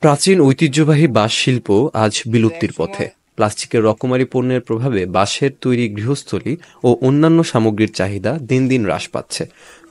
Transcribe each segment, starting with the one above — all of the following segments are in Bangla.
প্রাচীন ঐতিহ্যবাহী বাঁশ শিল্প আজ বিলুপ্তির পথে। প্লাস্টিকের রকমারি পণ্যের প্রভাবে বাঁশের তৈরি গৃহস্থলী ও অন্যান্য সামগ্রীর চাহিদা দিন দিন হ্রাস পাচ্ছে।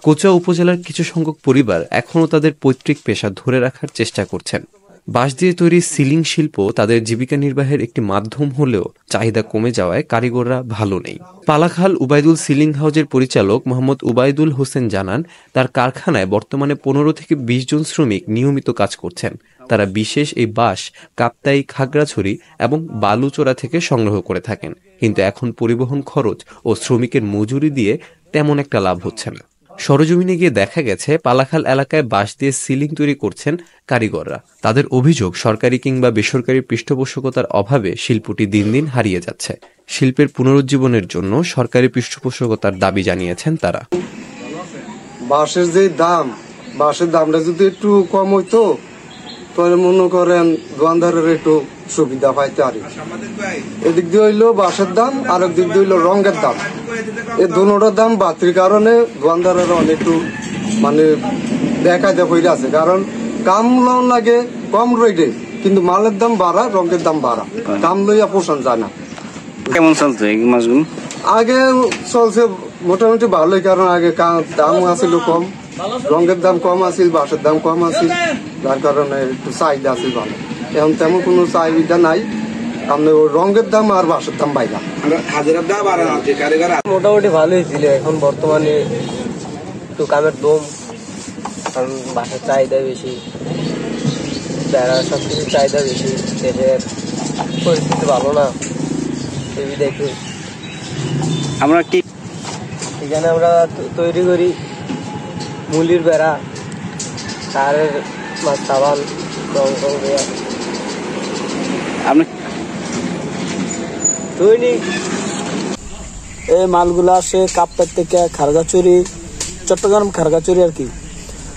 কোচা উপজেলার কিছু সংখ্যক পরিবার এখনও তাদের পৈতৃক পেশা ধরে রাখার চেষ্টা করছেন। বাঁশ দিয়ে তৈরি সিলিং শিল্প তাদের জীবিকা নির্বাহের একটি মাধ্যম হলেও চাহিদা কমে যাওয়ায় কারিগররা ভালো নেই। পালাখাল উবাইদুল সিলিং হাউজের পরিচালক মোহাম্মদ উবাইদুল হোসেন জানান, তার কারখানায় বর্তমানে 15 থেকে 20 জন শ্রমিক নিয়মিত কাজ করছেন। তারা বিশেষ এই বাঁশ কাপ্তাই, খাগড়াছড়ি এবং বালুচোরা থেকে সংগ্রহ করে থাকেন, কিন্তু এখন পরিবহন খরচ ও শ্রমিকের মজুরি দিয়ে তেমন একটা লাভ হচ্ছে না। সরজমিনে গিয়ে দেখা গেছে পালাখাল এলাকায় বাঁশ দিয়ে সিলিং তৈরি করছেন কারিগররা। তাদের অভিযোগ, সরকারি কিংবা বেসরকারি পৃষ্ঠপোষকতার অভাবে শিল্পটি দিন দিন হারিয়ে যাচ্ছে। শিল্পের পুনরুজ্জীবনের জন্য সরকারি পৃষ্ঠপোষকতার দাবি জানিয়েছেন তারা। বাঁশের যে দাম, বাঁশের দামটা যদি একটু কম হইতো তাহলে মনে করেন দোকানদারের একটু সুবিধা পাইতে পারে। এদিক দিয়ে হইলো বাঁশের দাম, আর একদিক দিয়ে হইলো রঙের দাম। এই দুটোটার দাম বাড়তির কারণে দোকানদারের অনেকটু দেখাইতে হয়ে আছে, কারণ কাম লোন লাগে কম রেটে, কিন্তু মালের দাম বাড়া, রঙের দাম বাড়া, দাম লইয়া পোষণ যায় না। কেমন চলছে এই মাসগুলো? আগে চলছে মোটামুটি ভালোই, কারণ আগে দাম আছিল কম, রঙের দাম কম আছিল, বাঁশের দাম কম আছিল, যার কারণে একটু চাহিদা আছিল ভালো। এখন তেমন কোনো চাহিদা নাই, আপনার রঙের দাম আর বাঁশের দাম বাইরা। মোটামুটি ভালোই ছিল, এখন বর্তমানে একটু কামের দম, কারণ বাঁশের চাহিদা বেশি, বেড়া সবকিছুর চাহিদা বেশি, দেশের পরিস্থিতি ভালো না। একটু আমরা কি এখানে আমরা তৈরি করি মুলির বেড়া, সারের মাছ সাবান, রং টং দেওয়া। আপনি দৈনিক এই মালগুলো আসে কাপ্তার থেকে খাগড়াছড়ি, চট্টগ্রাম খাগড়াছড়ি আর কি,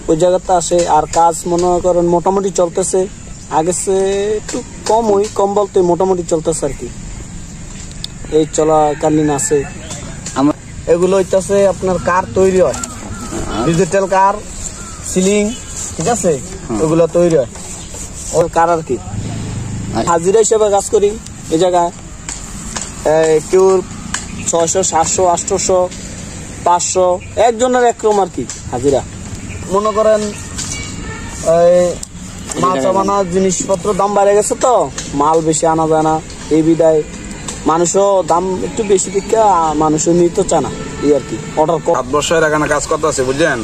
ওই জায়গাতে আসে। আর কাজ মনে করেন মোটামুটি চলতেছে, আগে সে একটু কম বলতে মোটামুটি চলতেছে আর কি, এই চলাকালীন আছে। এগুলো হইতেছে আপনার কার তৈরি হয়, ডিজিটাল কার, সিলিং, ঠিক আছে, ওগুলো তৈরি হয় ওর কার আর কি। হাজিরা হিসেবে কাজ করি এই জায়গায়, কেউ 600, 700, 800, 500, একজনের একরকম আর কি হাজিরা। মনে করেন মাছ আনা জিনিসপত্র দাম বেড়ে গেছে, তো মাল বেশি আনা যায় না, এই বিদায় মানুষও দাম একটু বেশি দিকে মানুষও নিতে চায় না, এই আর কি। অর্ডার 7 বছর এখানে কাজ করতে আছে, বুঝলেন।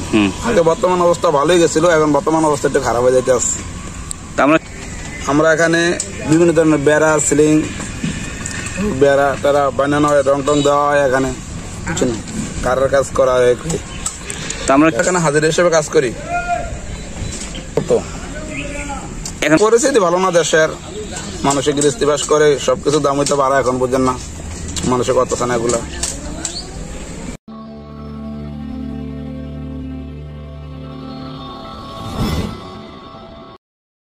আগে বর্তমান অবস্থা ভালোই গেছিল, এখন বর্তমান অবস্থা একটু খারাপ হয়ে যাইতে আসছে। আমরা এখানে বিভিন্ন ধরনের বেড়া, সিলিং, বেড়া টেরা বানানো হয়, রং টং দেওয়া হয়, এখানে কারের কাজ করা হয়। আমরা এখানে হাজিরা হিসেবে কাজ করি। এখন পরিস্থিতি ভালো না দেশের, মানুষের গৃহস্থী বাস করে, সবকিছু দাম হইতে পারে এখন, বুঝছেন না, মানুষের কথা না এগুলা।